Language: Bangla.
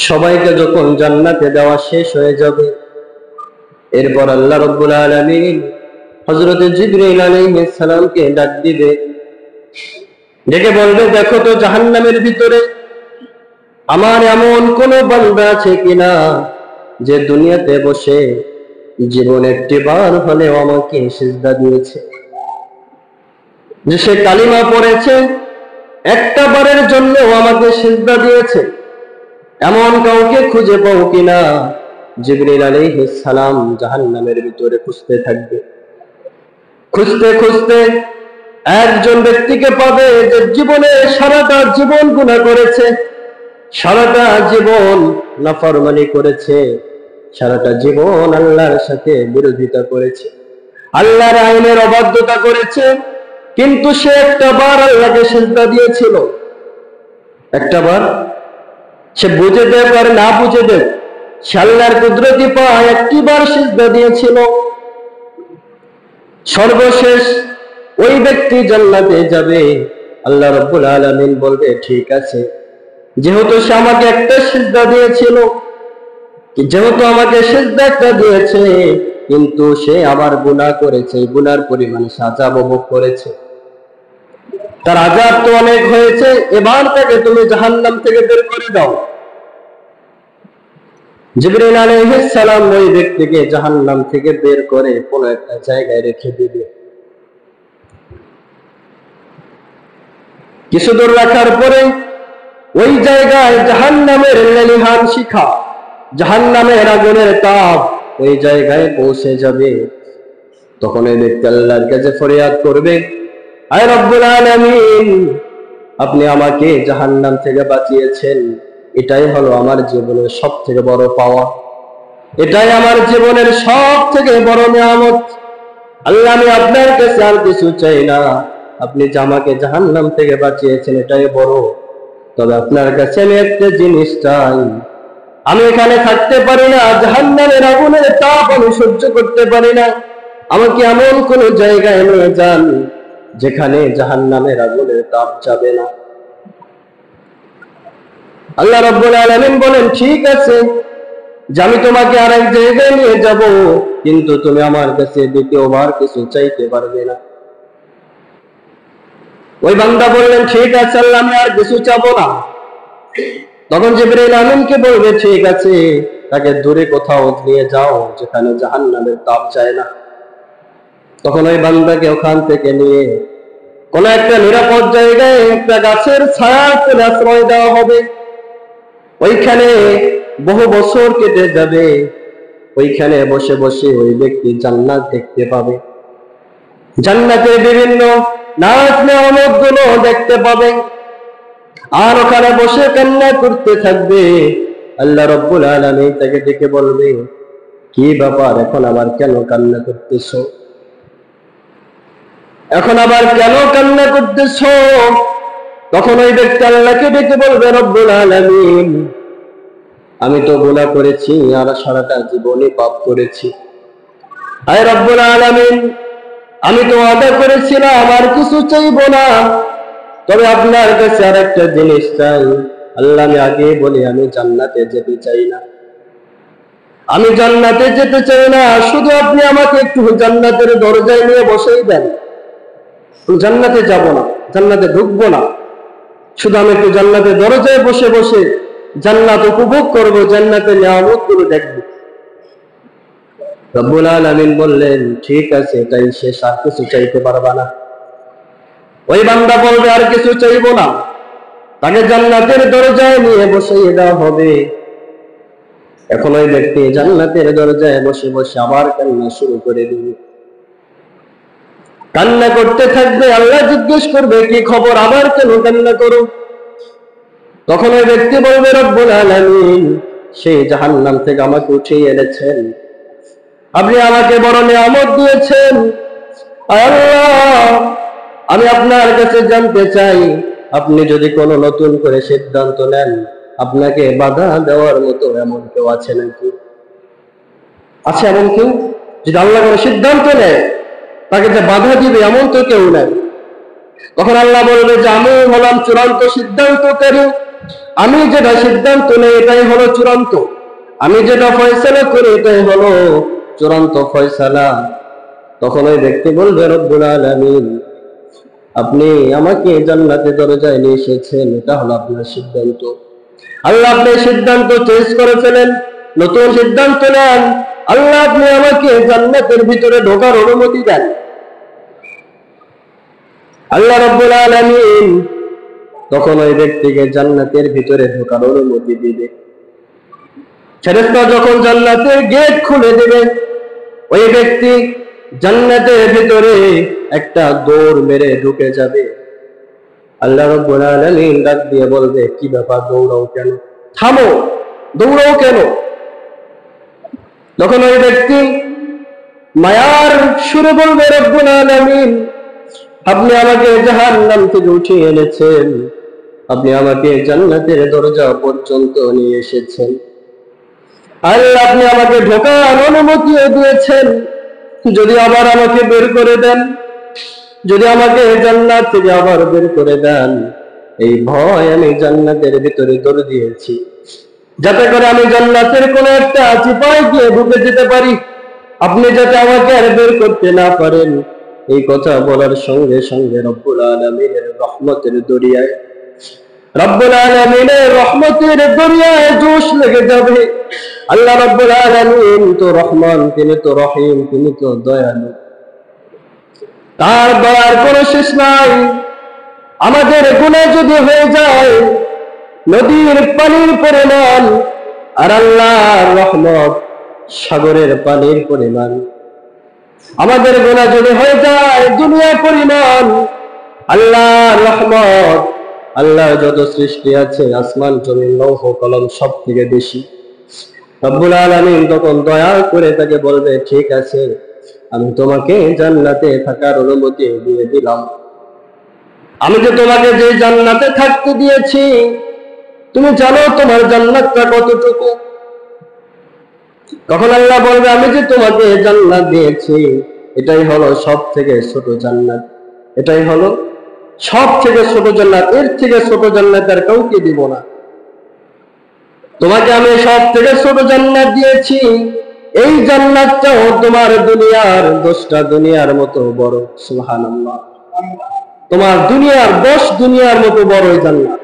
সবাইকে যখন জান্নাতে দেওয়া শেষ হয়ে যাবে, এরপর আল্লাহ রাব্বুল আলামিন হযরত জিবরীল আলাইহিস সালামকে ডাক দিবে, ডেকে বলবে, দেখো তো জাহান্নামের ভিতরে আমার এমন কোন বান্দা আছে কিনা যে দুনিয়াতে বসে জীবনে একটিবার হলেও আমাকে সিজদা দিয়েছে, যে সে কালিমা পড়েছে, একটা বারের জন্য আমাকে সিজদা দিয়েছে। এমন কাউকে খুঁজে পাও কিনা? জিবরীল আলাইহিস সালাম জাহান্নামের ভিতরে খুঁজতে থাকবে। খুঁজতে খুঁজতে একজন ব্যক্তিকে পাবে যে জীবনে সারাটা জীবন গুনাহ করেছে, সারাটা জীবন নাফরমানি করেছে, সারাটা জীবন আল্লাহর সাথে বিরোধিতা করেছে, আল্লাহর আইনের অবাধ্যতা করেছে, কিন্তু সে একটা বার আল্লাহকে সিজদা দিয়েছিল। একটা বার সে বুঝে দেখ আর না বুঝে দেখ, সে আল্লাহর কুদরতি পায় একটিবার সিজদা দিয়েছিল। সর্বশেষ ওই ব্যক্তি জান্নাতে যাবে। আল্লাহ রাব্বুল আলামিন বলবে, ঠিক আছে, যেহেতু সে আমাকে একটা সিজদা দিয়েছিল, যেহেতু আমাকে সিজদা একটা দিয়েছে, কিন্তু সে আবার গুনাহ করেছে, গুনার পরিমাণে আযাব ভোগ করেছে, তার আযাব তো অনেক হয়েছে, এবার তাকে তুমি জাহান্নাম থেকে বের করে দাও। জিবরীল আলাইহিস সালাম ওই ব্যক্তিকে জাহান্নাম থেকে বের করে কোন একটা জায়গায় রেখে দিবে। কিছু দূর রাখার পরে ওই জায়গায় জাহান্নামের লেলিহান শিখা, জাহান্নামের আগুনের তাপ ওই জায়গায় পৌঁছে যাবে। তখন এই ব্যক্তি আল্লাহর কাছে ফরিয়াদ করবে, আয় রব্বুল আলামিন, আপনি আমাকে জাহান্নাম থেকে বাঁচিয়েছেন, এটাই হলো আমার জীবনের সবথেকে বড় পাওয়া, এটাই আমার জীবনের সবথেকে বড় নিয়ামত। আল্লাহ, আমি আপনার কাছে আর কিছু চাই না, আপনি যে আমাকে জাহান্নাম থেকে বাঁচিয়েছেন এটাই বড়। তবে আপনার কাছে আমি একটা জিনিস চাই, আমি এখানে থাকতে পারি না, জাহান্নামের আগুনের তাপ আমি সহ্য করতে পারি না, আমাকে এমন কোন জায়গায় নিয়ে যান যেখানে জাহান্নামের আগুনের তাপ যাবে না। আল্লাহ রাব্বুল আলামিন বলেন, ঠিক আছে, যে আমি তোমাকে আরেক জায়গায় নিয়ে যাব, কিন্তু তুমি আমার কাছে দ্বিতীয়বার কিছু চাইতে পারবে না। ওই বান্দা বললেন, ঠিক আছে আল্লাহ, আমি আর কিছু চাবো না। তখন জিবরীল আমিনকে বলবে, ঠিক আছে, তাকে দূরে কোথাও নিয়ে যাও যেখানে জাহান্নামের তাপ যায় না। তখন ওই বান্দাকে ওখান থেকে নিয়ে কোন একটা নিরাপদ জায়গায় একটা গাছের ছায়া করে আশ্রয় দেওয়া হবে। ওইখানে বহু বছর কেটে যাবে, ওইখানে বসে বসে ওই ব্যক্তি জান্নাত দেখতে পাবে, জান্নাতের বিভিন্ন নাজ নেয়ামত গুলো দেখতে পাবে, আর ওখানে বসে কান্না করতে থাকবে। আল্লাহ রাব্বুল আলামিন তাকে ডেকে বলবে, কি ব্যাপার, এখন আবার কেন কান্না করতেছো? এখন আবার কেন কান্না করতেছো? তখন ওই ব্যক্তি আল্লাহকে ডেকে বলবে, রব্বুল আলামিন, আমি তো গুনাহ করেছি আর সারাটা জীবনে পাপ করেছি। আয় রব্বুল আলামিন, আমি তো ওয়াদা করেছিলাম আমার কিছু চাইবো না, তবে আপনার কাছে আর একটা জিনিস চাই। আল্লাহ, আমি আগে বলি, আমি জান্নাতে যেতে চাই না, আমি জান্নাতে যেতে চাই না, শুধু আপনি আমাকে একটু জান্নাতের দরজায় নিয়ে বসেই দেন, জান্নাতে যাব না, জান্নাতে ঢুকবো না, শুধু আমি একটু জান্নাতের দরজায় বসে বসে জান্নাত উপভোগ করব, জান্নাতের নিয়ামত গুলো দেখবো। রব্বুল আলামিন বললেন, ঠিক আছে, এটাই শেষ, আর কিছু চাইতে পারবা না? ওই বান্দা বলবে, আর কিছু চাইবো না। তাকে জান্নাতের দরজায় নিয়ে বসিয়ে দেওয়া হবে। এখন ওই ব্যক্তি জান্নাতের দরজায় বসে বসে আবার কান্না শুরু করে দিবে, কান্না করতে থাকবে। আল্লাহ জিজ্ঞেস করবে, কি খবর, আবার কেন কান্না করো? তখন ওই ব্যক্তি বলবে, রব্বুল আলামিন, সেই জাহান্নাম থেকে আমাকে উঠিয়ে এনেছেন, আপনি আমাকে বড় নিয়ামত দিয়েছেন। আল্লাহ, আমি আপনার কাছে জানতে চাই, আপনি যদি কোনো নতুন করে সিদ্ধান্ত নেন, আপনাকে বাধা দেওয়ার মতো এমন কেউ আছে নাকি? আছে এমন কেউ? যদি আল্লাহ কোনো সিদ্ধান্ত নেয়, তাকে যে বাধা দিবে এমন তো কেউ নাই। তখন আল্লাহ বলবে যে আমি হলাম চূড়ান্ত সিদ্ধান্তকারী, আমি যেটা সিদ্ধান্ত নেই এটাই হলো চূড়ান্ত, আমি যেটা ফয়সালা করি এটাই হলো চূড়ান্ত ফয়সালা। তখন ওই ব্যক্তি বলবে, রব্বুল আলামিন আপনি আমাকে জান্নাতের দরজায় নিয়ে এসেছেন, এটা হলো আপনার সিদ্ধান্ত। আল্লাহ আপনি সিদ্ধান্ত চেঞ্জ করে ফেলেন, নতুন সিদ্ধান্ত নেন। আল্লাহ আপনি আমাকে জান্নাতের ভিতরে ঢোকার অনুমতি দেন। আল্লাহ রাব্বুল আলামিন তখন ওই ব্যক্তিকে জান্নাতের ভিতরে ঢোকার অনুমতি দিবে। ফেরেশতা যখন জান্নাতের গেট খুলে দেবে, ওই ব্যক্তি জান্নাতের ভিতরে একটা দৌড় মেরে ঢুকে যাবে। আল্লাহ রাব্বুল আলামিন ডাক দিয়ে বলবে, কি ব্যাপার, দৌড়াও কেন? থামো, দৌড়াও কেন? তখন ওই ব্যক্তি মায়ার সুরে বলবে, রব্বুল আলামিন আপনি আমাকে জাহান্নাম থেকে উঠিয়ে এনেছেন, আপনি আমাকে জান্নাতের দরজা পর্যন্ত নিয়ে এসেছেন, আল্লাহ আপনি আমাকে ঢোকার অনুমতি দিয়েছেন, যদি আবার আমাকে বের করে দেন, যদি আমাকে জান্নাত থেকে আবার বের করে দেন, এই ভয় আমি জান্নাতের ভিতরে দৌড় দিয়েছি, যাতে করে আমি জান্নাতের কোন একটা চিপায় গিয়ে ঢুকে যেতে পারি, আপনি যাতে আমাকে আর বের করতে না পারেন। এই কথা বলার সঙ্গে সঙ্গে রব্বুল আলামিনের রহমতের দরিয়ায়, রব্বুল আলামিনের রহমতের দরিয়ায় জোশ লেগে যাবে। আল্লাহ রব্বুল আলামিন তো রহমান, তিনি তো রহিম, তিনি তো দয়ালু, তার দয়ার কোনো শেষ নাই। আমাদের গুনাহ যদি হয়ে যায় নদীর পানির পরিমাণ, আর আল্লাহর রহমত সাগরের পানির পরিমাণ, আমাদের গুনাহ যদি হয়ে যায় দুনিয়ার পরিমাণ, আল্লাহর রহমত, আল্লাহর যত সৃষ্টি আছে আসমান জমিন লৌহ কলম সব থেকে বেশি। রব্বুল আলামিন তখন দয়া করে তাকে বলবে, ঠিক আছে আমি তোমাকে জান্নাতে থাকার অনুমতি দিয়ে দিলাম, আমি যে তোমাকে যে জান্নাতে থাকতে দিয়েছি তুমি জানো তোমার জান্নাতটা কতটুকু? তখন আল্লাহ বলবে, আমি যে তোমাকে জান্নাত দিয়েছি এটাই হলো সব থেকে ছোট জান্নাত, এটাই হলো সব থেকে ছোট জান্নাত, এর থেকে ছোট জান্নাত আর কাউকে দিব না। তোমাকে আমি সব থেকে ছোট জান্নাত দিয়েছি, এই জান্নাতটাও তোমার দুনিয়ার 10টা দুনিয়ার মতো বড়। সুবহানাল্লাহ, তোমার দুনিয়ার 10 দুনিয়ার মতো বড় এই জান্নাত।